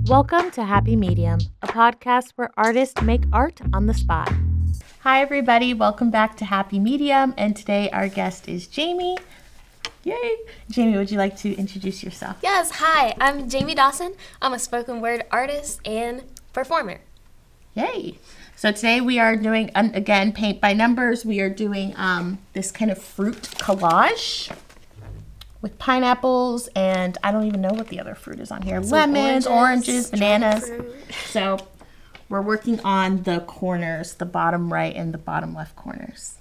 Welcome to Happy Medium, a podcast where artists make art on the spot. Hi, everybody. Welcome back to Happy Medium. And today our guest is Jamie. Yay! Jamie, would you like to introduce yourself? Yes, hi. I'm Jamie Dawson. I'm a spoken word artist and performer. Yay! So today we are doing, again, paint by numbers. We are doing this kind of fruit collage with pineapples, and I don't even know what the other fruit is on here. Lemons, oranges, bananas. So we're working on the corners, the bottom right and the bottom left corners.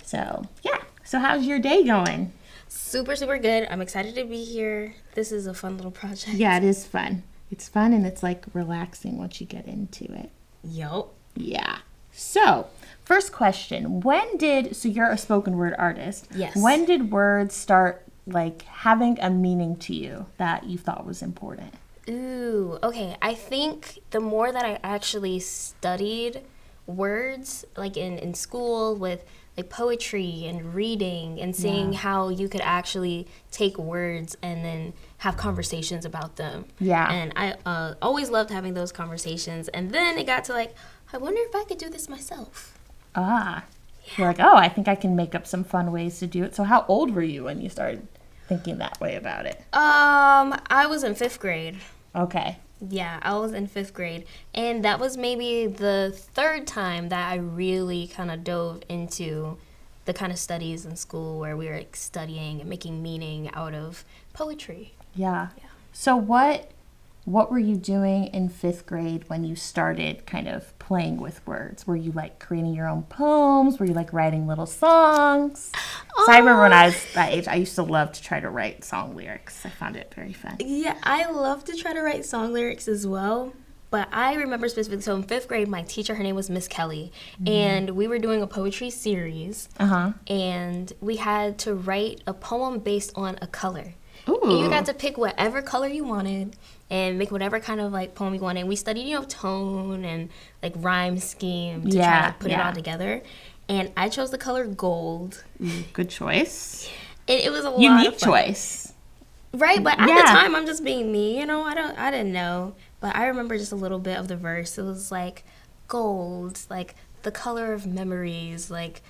So, yeah. So how's your day going? Super, super good. I'm excited to be here. This is a fun little project. Yeah, it is fun. It's fun and it's like relaxing once you get into it. Yup. Yeah. So, first question. So you're a spoken word artist. Yes. When did words start like having a meaning to you that you thought was important? Ooh, okay. I think the more that I actually studied words, like in school with like poetry and reading and seeing how you could actually take words and then have conversations about them. Yeah. And I always loved having those conversations. And then it got to like, I wonder if I could do this myself. You're like, oh, I think I can make up some fun ways to do it. So how old were you when you started thinking that way about it? I was in 5th grade. Okay. Yeah, I was in 5th grade. And that was maybe the third time that I really kind of dove into the kind of studies in school where we were like studying and making meaning out of poetry. Yeah. So what were you doing in 5th grade when you started kind of playing with words? Were you like creating your own poems? Were you like writing little songs? So I remember when I was that age, I used to love to try to write song lyrics. I found it very fun. Yeah, I love to try to write song lyrics as well. But I remember specifically, so in 5th grade, my teacher, her name was Miss Kelly, and we were doing a poetry series, and we had to write a poem based on a color. Ooh. And you got to pick whatever color you wanted and make whatever kind of like poem you wanted. And we studied, tone and like rhyme scheme to try to put it all together. And I chose the color gold. Good choice. It was a lot Unique of fun. choice. Right, but at the time I'm just being me, I didn't know. But I remember just a little bit of the verse. It was like gold, like the color of memories, like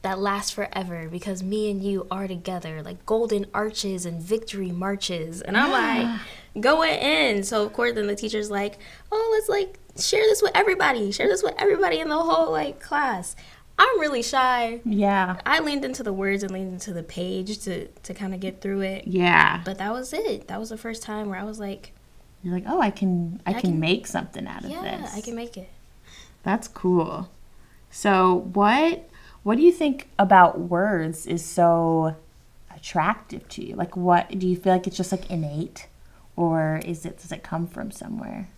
that lasts forever because me and you are together, like golden arches and victory marches. And I'm like going in. So of course then the teacher's like, oh, let's like share this with everybody in the whole like class. I'm really shy. Yeah. I leaned into the words and leaned into the page to kind of get through it. Yeah. But that was it. That was the first time where I was like, you're like, oh, I can make something out of this. Yeah, I can make it. That's cool. So what do you think about words is so attractive to you? Like, what do you feel like it's just like innate, or does it come from somewhere?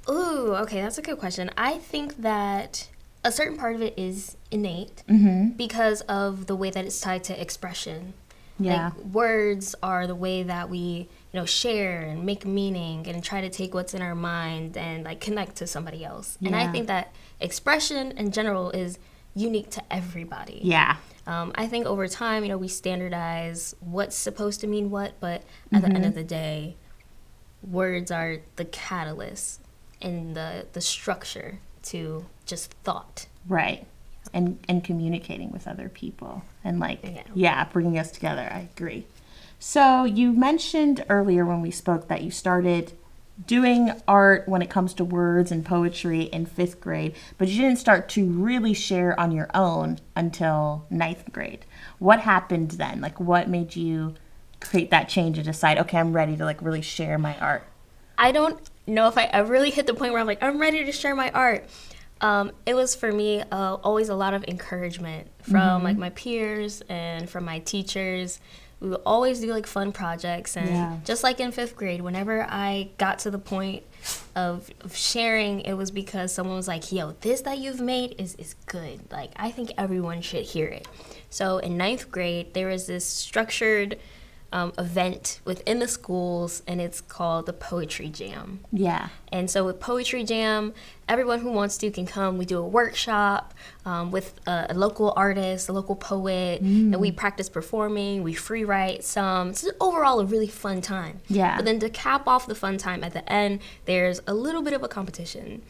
Ooh, okay, that's a good question. I think that a certain part of it is innate because of the way that it's tied to expression. Yeah. Like, words are the way that we, share and make meaning and try to take what's in our mind and like connect to somebody else. Yeah. And I think that expression in general is unique to everybody. Yeah. I think over time, we standardize what's supposed to mean what, but at the end of the day, words are the catalyst and the structure to just thought. Right. And communicating with other people and bringing us together. I agree. So you mentioned earlier when we spoke that you started doing art when it comes to words and poetry in 5th grade, but you didn't start to really share on your own until 9th grade. What happened then? Like, what made you create that change and decide, okay, I'm ready to like really share my art? I don't know if I ever really hit the point where I'm like, I'm ready to share my art. It was for me always a lot of encouragement from like my peers and from my teachers. We would always do like fun projects, and just like in 5th grade, whenever I got to the point of sharing, it was because someone was like, yo, this that you've made is good. Like, I think everyone should hear it. So in 9th grade, there was this structured event within the schools, and it's called the Poetry Jam. Yeah. And so with Poetry Jam, everyone who wants to can come. We do a workshop with a local artist, a local poet, and we practice performing. We free write some. It's overall a really fun time. Yeah. But then to cap off the fun time at the end, there's a little bit of a competition.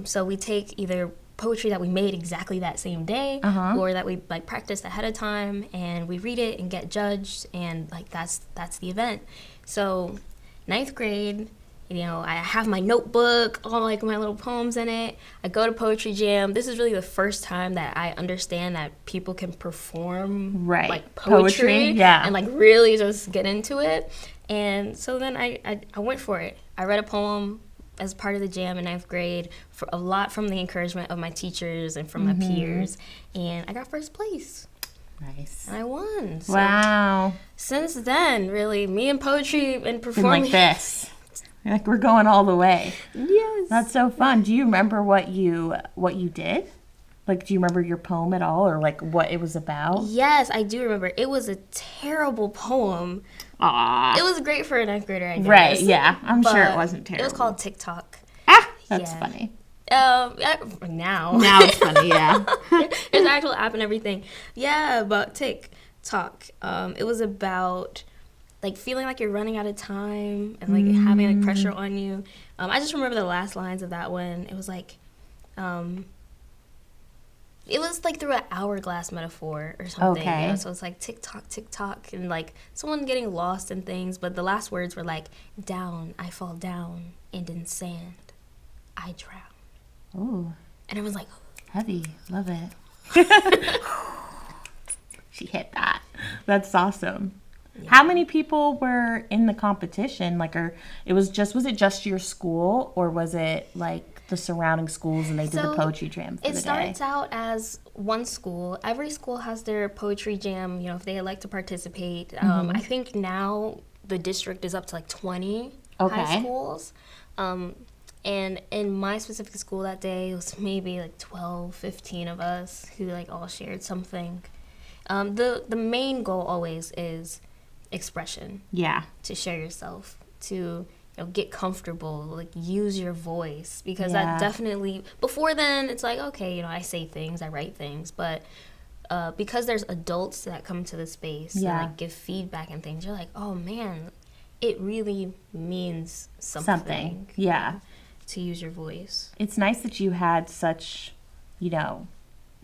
So we take either poetry that we made exactly that same day, or that we like practiced ahead of time, and we read it and get judged, and like that's the event. So ninth grade, you know, I have my notebook, all like my little poems in it. I go to Poetry Jam. This is really the first time that I understand that people can perform like poetry yeah, and like really just get into it. And so then I went for it. I read a poem as part of the jam in ninth grade, for a lot from the encouragement of my teachers and from my peers, and I got first place. Nice. And I won. So wow. Since then, really, me and poetry and Been performing. like this. Like we're going all the way. Yes. That's so fun. Do you remember what you did? Like, do you remember your poem at all, or like what it was about? Yes, I do remember. It was a terrible poem. Aww. It was great for a ninth grader, I guess. Right, yeah. I'm sure it wasn't terrible. It was called TikTok. Ah, that's Yeah. funny. Now. Now it's funny, yeah. There's an actual app and everything. Yeah, about TikTok. It was about like feeling like you're running out of time and like having like pressure on you. I just remember the last lines of that one. It was like, it was like through an hourglass metaphor or something. Okay. You know? So it's like tick tock, and like someone getting lost in things. But the last words were like, down, I fall down, and in sand, I drown. Ooh, And I was like, heavy. Love it. She hit that. That's awesome. Yeah. How many people were in the competition? Like, was it just your school, or was it like the surrounding schools and they did the poetry jam for the day? It starts out as one school. Every school has their poetry jam, you know, if they like to participate. I think now the district is up to like 20 high schools. And in my specific school that day, it was maybe like 12, 15 of us who like all shared something. The main goal always is expression. Yeah. To share yourself, to get comfortable, like use your voice, because that definitely, before then it's like, okay, I say things, I write things, but because there's adults that come to the space and like give feedback and things, you're like, oh man, it really means something. Yeah. To use your voice. It's nice that you had such,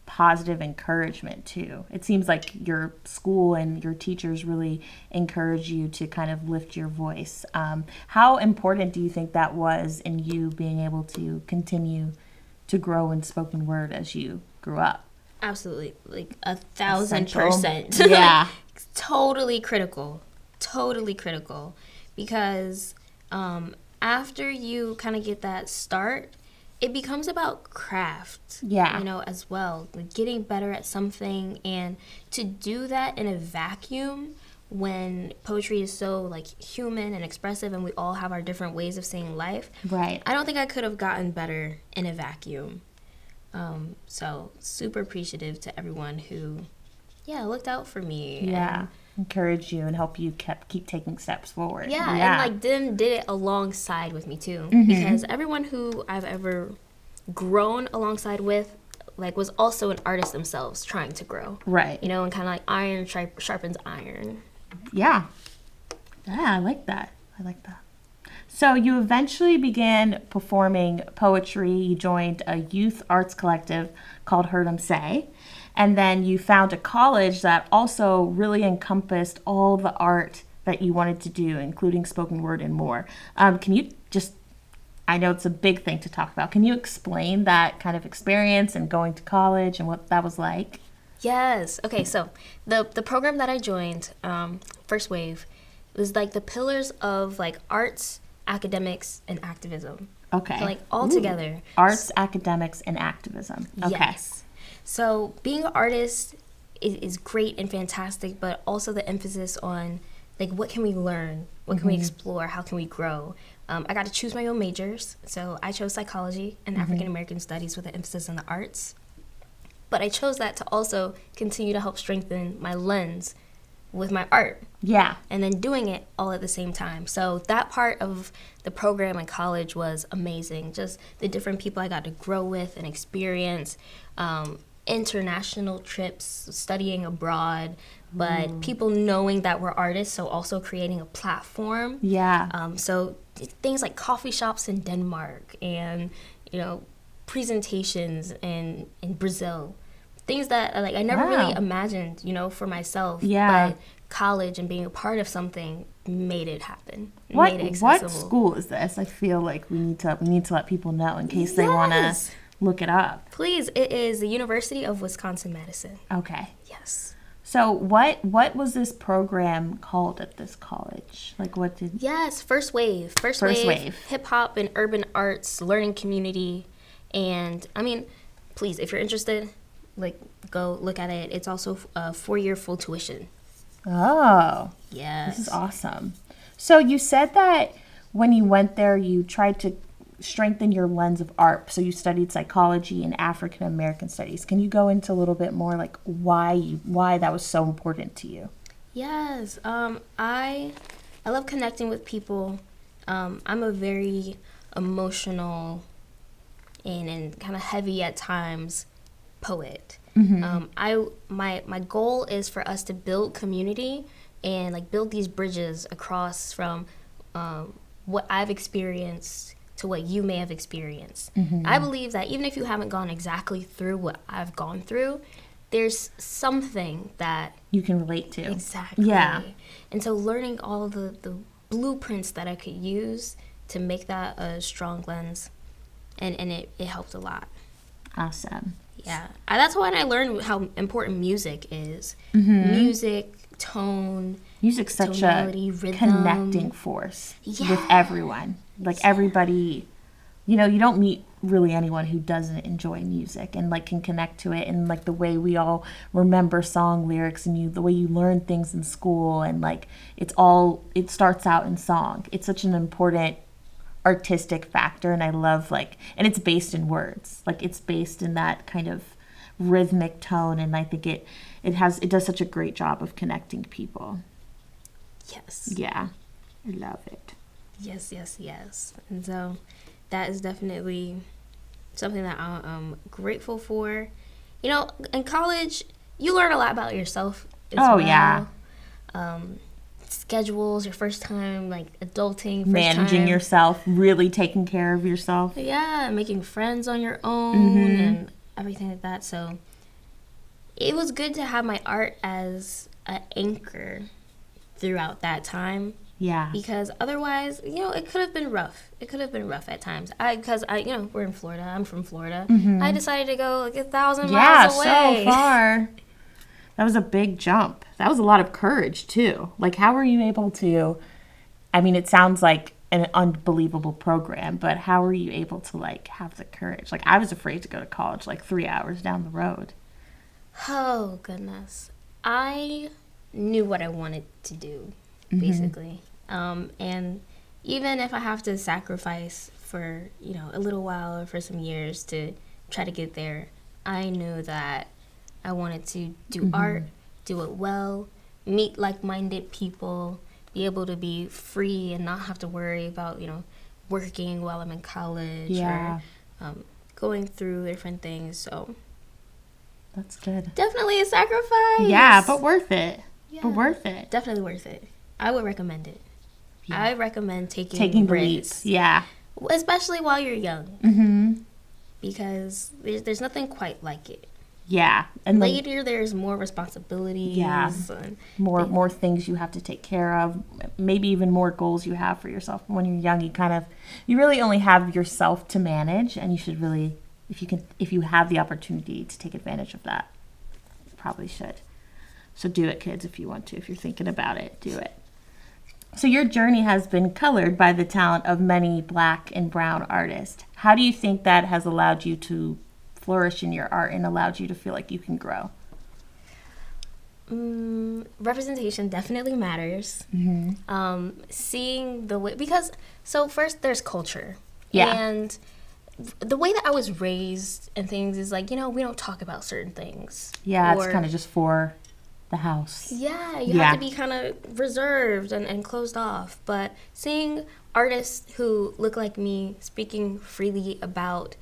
positive encouragement too. It seems like your school and your teachers really encourage you to kind of lift your voice. How important do you think that was in you being able to continue to grow in spoken word as you grew up? Absolutely, like 1,000%. Yeah. Like, totally critical, because after you kind of get that start, it becomes about craft, as well, like getting better at something. And to do that in a vacuum, when poetry is so like human and expressive and we all have our different ways of seeing life, right? I don't think I could have gotten better in a vacuum. So super appreciative to everyone who looked out for me, encourage you and help you keep taking steps forward. And like did it alongside with me too, because everyone who I've ever grown alongside with like was also an artist themselves trying to grow, right? And kind of like iron sharpens iron. Yeah, I like that. So you eventually began performing poetry. You joined a youth arts collective called Heard 'Em Say. And then you found a college that also really encompassed all the art that you wanted to do, including spoken word and more. Can you I know it's a big thing to talk about. Can you explain that kind of experience and going to college and what that was like? Yes. Okay, so the program that I joined, First Wave, was like the pillars of like arts, academics, and activism. Okay. So, like all together. Arts, academics, and activism. Okay. Yes. So being an artist is great and fantastic, but also the emphasis on like what can we learn, what can we explore, how can we grow. I got to choose my own majors, so I chose psychology and African American studies with an emphasis on the arts. But I chose that to also continue to help strengthen my lens with my art. Yeah. And then doing it all at the same time. So that part of the program in college was amazing. Just the different people I got to grow with and experience, international trips, studying abroad, but people knowing that we're artists, so also creating a platform. Yeah. So things like coffee shops in Denmark and, presentations in Brazil. Things that like I never really imagined, for myself. Yeah. But college and being a part of something made it happen. What Made it accessible. what school is this? I feel like we need to let people know in case they want to look it up. Please, it is the University of Wisconsin-Madison. Okay. Yes. So what was this program called at this college? Like what did? Yes, First Wave. First Wave. Hip hop and urban arts learning community. And I mean, please, if you're interested, like go look at it. It's also a 4-year full tuition. Oh. Yes. This is awesome. So you said that when you went there, you tried to strengthen your lens of art. So you studied psychology and African American studies. Can you go into a little bit more like why that was so important to you? Yes. I love connecting with people. I'm a very emotional and kind of heavy at times poet. My goal is for us to build community and like build these bridges across from what I've experienced to what you may have experienced. I believe that even if you haven't gone exactly through what I've gone through, there's something that you can relate to. Exactly. Yeah. And so learning all the blueprints that I could use to make that a strong lens, and it helped a lot. Awesome. Yeah. That's when I learned how important music is. Music, tone, music's such tonality, a rhythm. Connecting force with everyone. Like everybody, you don't meet really anyone who doesn't enjoy music and like can connect to it, and like the way we all remember song lyrics and the way you learn things in school, and like it starts out in song. It's such an important artistic factor, and I love and it's based in words. Like it's based in that kind of rhythmic tone, and I think it does such a great job of connecting people. Yes. Yeah. I love it. Yes. And so that is definitely something that I'm grateful for. In college, you learn a lot about yourself as well. Yeah. Schedules, your first time, like adulting, managing yourself, really taking care of yourself. Yeah, making friends on your own and everything like that. So it was good to have my art as an anchor throughout that time. Yeah. Because otherwise, it could have been rough. It could have been rough at times. Because we're in Florida. I'm from Florida. I decided to go like 1,000 miles away. Yeah, so far. That was a big jump. That was a lot of courage, too. Like, how were you able to, I mean, it sounds like an unbelievable program, but how were you able to, have the courage? Like, I was afraid to go to college, 3 hours down the road. Oh, goodness. I knew what I wanted to do, basically. And even if I have to sacrifice for, a little while or for some years to try to get there, I knew that I wanted to do art, do it well, meet like-minded people, be able to be free and not have to worry about, working while I'm in college or going through different things. So that's good. Definitely a sacrifice. Yeah, but worth it. Yeah. But worth it. Definitely worth it. I would recommend it. Yeah. I recommend taking the leap. Yeah. Especially while you're young. Because there's nothing quite like it. Yeah. And later there's more responsibilities. Yeah. And more things you have to take care of. Maybe even more goals you have for yourself. When you're young, you really only have yourself to manage, and you should really, if you have the opportunity to take advantage of that, you probably should. So do it, kids, if you want to. If you're thinking about it, do it. So your journey has been colored by the talent of many Black and brown artists. How do you think that has allowed you to flourish in your art and allowed you to feel like you can grow? Representation definitely matters. Seeing the way, because first there's culture. Yeah. And the way that I was raised and things is we don't talk about certain things. Yeah, it's kind of just for the house. Yeah, you have to be kind of reserved and closed off. But seeing artists who look like me speaking freely about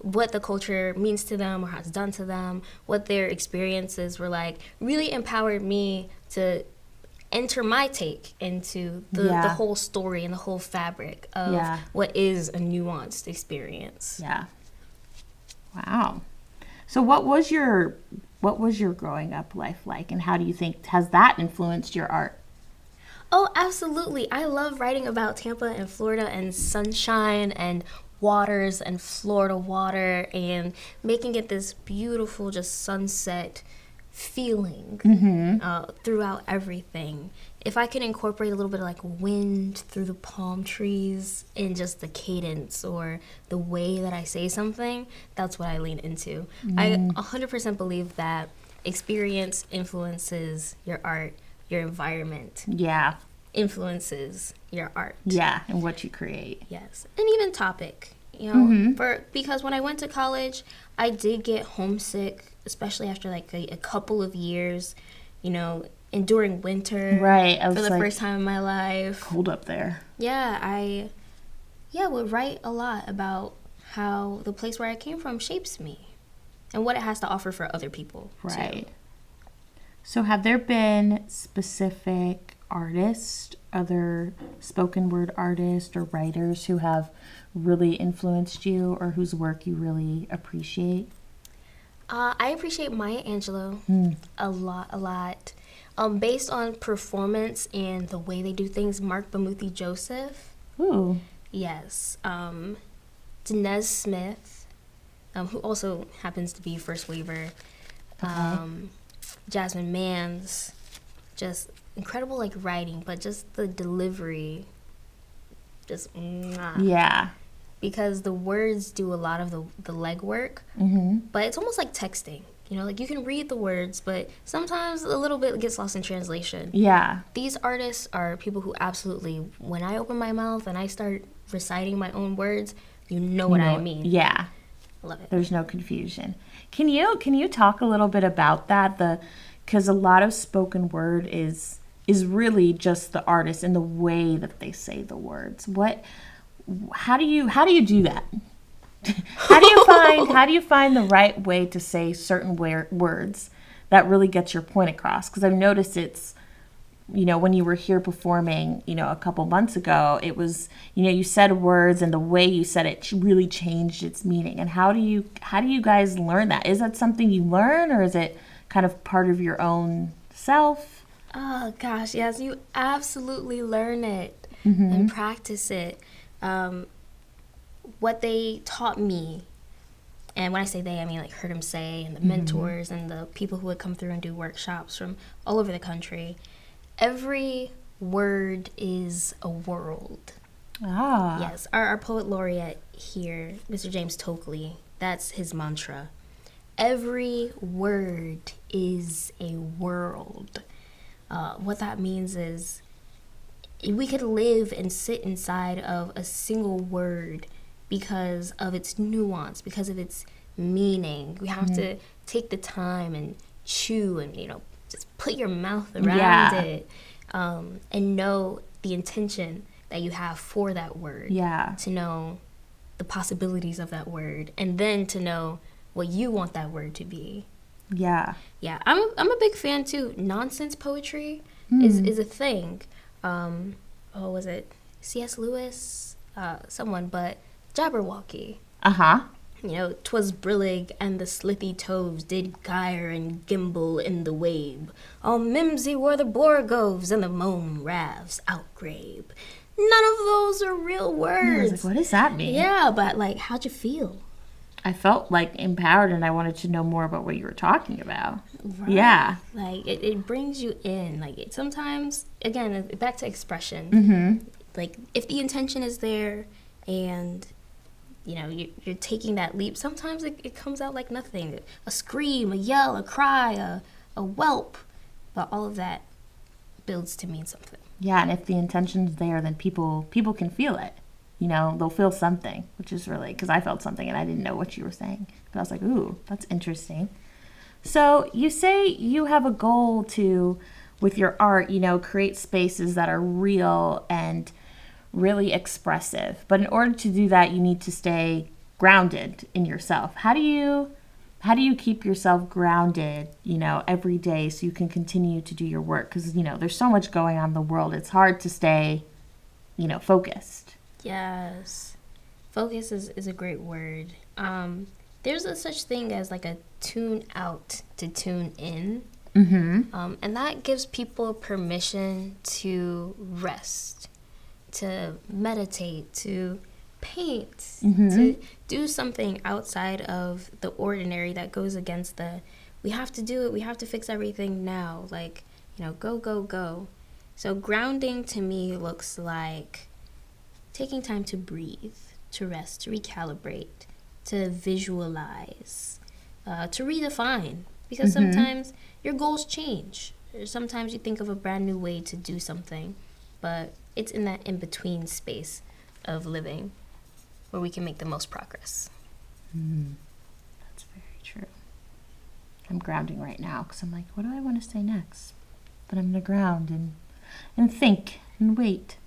what the culture means to them or has done to them, what their experiences were like, really empowered me to enter my take into the whole story and the whole fabric of what is a nuanced experience. Yeah. Wow. So what was your growing up life like, and how do you think has that influenced your art? Oh, absolutely. I love writing about Tampa and Florida and sunshine and waters and Florida water and making it this beautiful just sunset feeling throughout everything. If I can incorporate a little bit of like wind through the palm trees in just the cadence or the way that I say something, that's what I lean into. I 100% believe that experience influences your art, your environment. Yeah. Influences your art. Yeah, and what you create. Yes. And even topic, you know, because when I went to college, I did get homesick, especially after like a couple of years, you know, enduring winter. Right. For the first time in my life. Cold up there. Yeah, I would write a lot about how the place where I came from shapes me and what it has to offer for other people. Right. Too. So have there been specific artists, other spoken word artists or writers who have really influenced you or whose work you really appreciate? I appreciate Maya Angelou a lot. Based on performance and the way they do things, Mark Bamuthi Joseph. Ooh. Yes. Dinez Smith, who also happens to be First Waver. Okay. Jasmine Mans. Just incredible like writing, but just the delivery. Just Yeah. Because the words do a lot of the legwork, but it's almost like texting. You know, like you can read the words, but sometimes a little bit gets lost in translation. Yeah. These artists are people who absolutely, when I open my mouth and I start reciting my own words, you know what I mean. Yeah. I love it. There's no confusion. Can you talk a little bit about that? Because a lot of spoken word is really just the artist and the way that they say the words. How do you do that? How do you find the right way to say certain words that really gets your point across? Because I've noticed it's, you know, when you were here performing, you know, a couple months ago, it was, you know, you said words and the way you said it really changed its meaning. And how do you guys learn that? Is that something you learn, or is it kind of part of your own self? Oh gosh, yes, you absolutely learn it and practice it. What they taught me, and when I say they, I mean like heard them say, and the mentors and the people who would come through and do workshops from all over the country, every word is a world. Ah. Yes, our poet laureate here, Mr. James Tokley, that's his mantra. Every word is a world. What that means is we could live and sit inside of a single word because of its nuance, because of its meaning. We have to take the time and chew and, you know, just put your mouth around it and know the intention that you have for that word. Yeah. To know the possibilities of that word, and then to know what you want that word to be. Yeah. Yeah, I'm a big fan too. Nonsense poetry is a thing. Was it C.S. Lewis? Someone, but Jabberwocky. Uh-huh. You know, 'twas brillig and the slithy toves did gyre and gimble in the wabe. All mimsy were the borgoves and the mome rafts outgrabe. None of those are real words. I was like, what does that mean? Yeah, but like, how'd you feel? I felt like empowered, and I wanted to know more about what you were talking about. Right. Yeah. Like, it brings you in. Like, sometimes, again, back to expression. Like, if the intention is there and, you know, you're taking that leap, sometimes it comes out like nothing. A scream, a yell, a cry, a whelp. But all of that builds to mean something. Yeah, and if the intention's there, then people can feel it. You know, they'll feel something, which is really, because I felt something and I didn't know what you were saying. But I was like, ooh, that's interesting. So you say you have a goal to, with your art, create spaces that are real and really expressive. But in order to do that, you need to stay grounded in yourself. How do you keep yourself grounded, every day so you can continue to do your work? Because, there's so much going on in the world. It's hard to stay, focused. Yes. Focus is a great word. There's a such thing as like a tune out to tune in. Mm-hmm. And that gives people permission to rest, to meditate, to paint, to do something outside of the ordinary that goes against we have to do it, we have to fix everything now, like, go, go, go. So grounding to me looks like taking time to breathe, to rest, to recalibrate, to visualize, to redefine, because sometimes your goals change. Sometimes you think of a brand new way to do something, but it's in that in-between space of living where we can make the most progress. That's very true. I'm grounding right now because I'm like, what do I want to say next? But I'm going to ground and think and wait.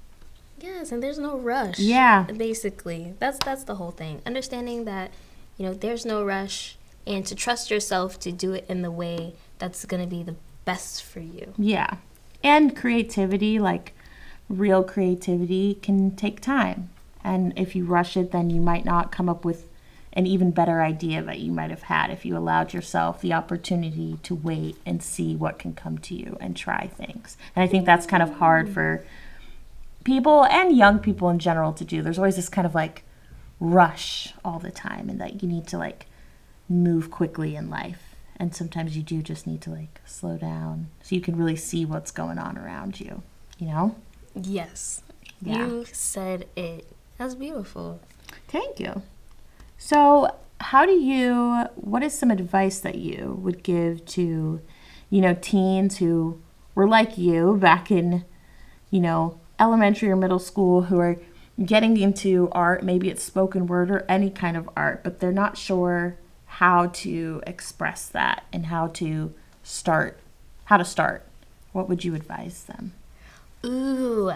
Yes, and there's no rush. Yeah. Basically, that's the whole thing. Understanding that, there's no rush, and to trust yourself to do it in the way that's going to be the best for you. Yeah. And creativity, like real creativity, can take time. And if you rush it, then you might not come up with an even better idea that you might have had if you allowed yourself the opportunity to wait and see what can come to you and try things. And I think that's kind of hard for people and young people in general to do. There's always this kind of like rush all the time, and that you need to like move quickly in life. And sometimes you do just need to like slow down so you can really see what's going on around you, Yes. Yeah. You said it. That's beautiful. Thank you. So what is some advice that you would give to, teens who were like you back in, elementary or middle school, who are getting into art, maybe it's spoken word or any kind of art, but they're not sure how to express that and how to start? What would you advise them? Ooh,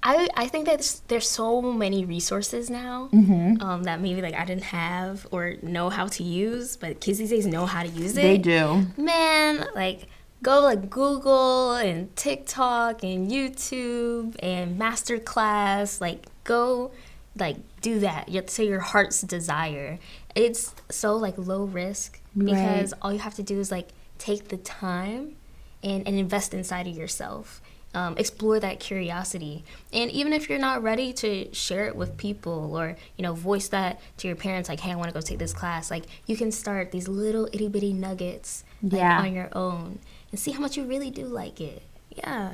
I think that there's so many resources now that maybe like I didn't have or know how to use, but kids these days know how to use it. They do. Man, like go like Google and TikTok and YouTube and Masterclass, like go like do that. You have to say your heart's desire. It's so like low risk because all you have to do is like take the time and invest inside of yourself. Explore that curiosity. And even if you're not ready to share it with people or, voice that to your parents, like, hey, I want to go take this class, like, you can start these little itty bitty nuggets on your own and see how much you really do like it. Yeah.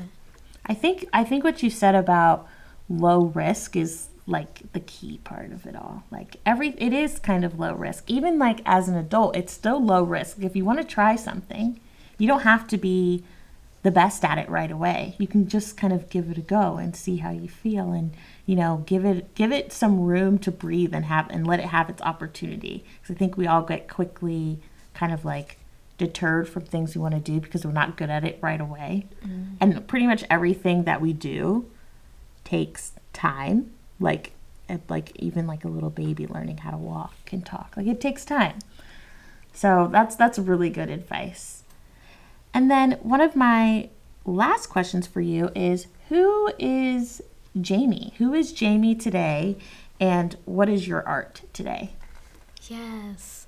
I think what you said about low risk is like the key part of it all. Like it is kind of low risk. Even like as an adult, it's still low risk. If you want to try something, you don't have to be the best at it right away. You can just kind of give it a go and see how you feel, and give it some room to breathe and let it have its opportunity. Because I think we all get quickly kind of like deterred from things we want to do because we're not good at it right away. And pretty much everything that we do takes time. Like even like a little baby learning how to walk and talk, like it takes time. So that's really good advice. And then one of my last questions for you is, who is Jamie? Who is Jamie today, and what is your art today? Yes.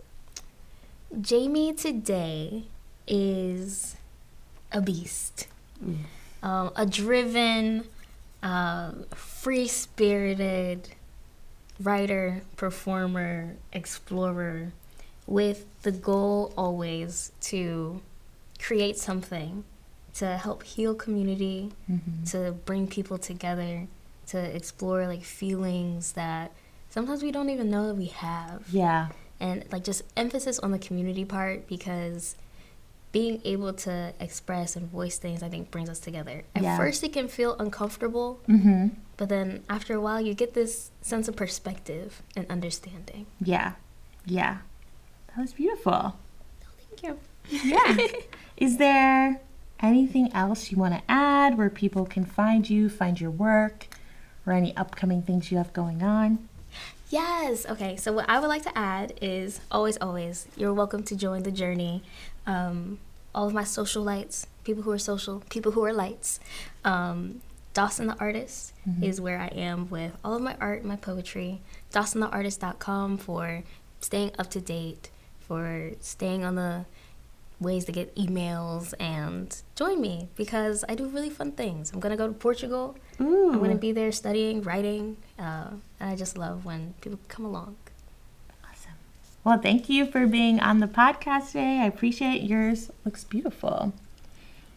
Jamie today is a beast. A driven, free-spirited writer, performer, explorer, with the goal always to create something to help heal community, to bring people together, to explore like feelings that sometimes we don't even know that we have. Yeah. And like just emphasis on the community part, because being able to express and voice things, I think, brings us together. At first it can feel uncomfortable, but then after a while you get this sense of perspective and understanding. Yeah. That was beautiful. Thank you. Yeah. Is there anything else you want to add where people can find you, find your work, or any upcoming things you have going on? Yes. Okay. So what I would like to add is always, you're welcome to join the journey. All of my social lights, people who are social, people who are lights. Dawson the Artist is where I am with all of my art, my poetry. DawsonTheArtist.com for staying up to date, for staying on the ways to get emails, and join me because I do really fun things. I'm going to go to Portugal. Ooh. I'm going to be there studying, writing, and I just love when people come along. Awesome. Well, thank you for being on the podcast today. I appreciate it. Yours looks beautiful.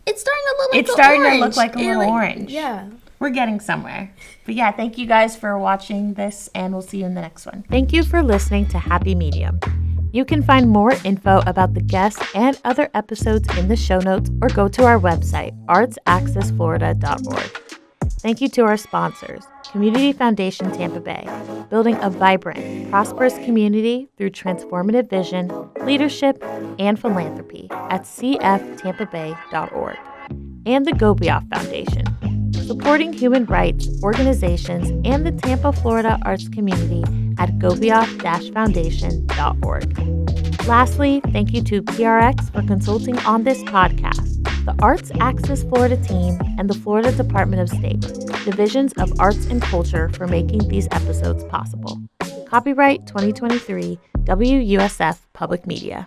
It's starting to look like It's starting orange. to look like a little orange. Yeah. We're getting somewhere. But yeah, thank you guys for watching this, and we'll see you in the next one. Thank you for listening to Happy Medium. You can find more info about the guests and other episodes in the show notes or go to our website, artsaccessflorida.org. Thank you to our sponsors, Community Foundation Tampa Bay, building a vibrant, prosperous community through transformative vision, leadership, and philanthropy at cftampabay.org, and the WUSF Foundation, supporting human rights organizations and the Tampa, Florida arts community at gobiaf-foundation.org. Lastly, thank you to PRX for consulting on this podcast, the Arts Access Florida team, and the Florida Department of State, Divisions of Arts and Culture for making these episodes possible. Copyright 2023, WUSF Public Media.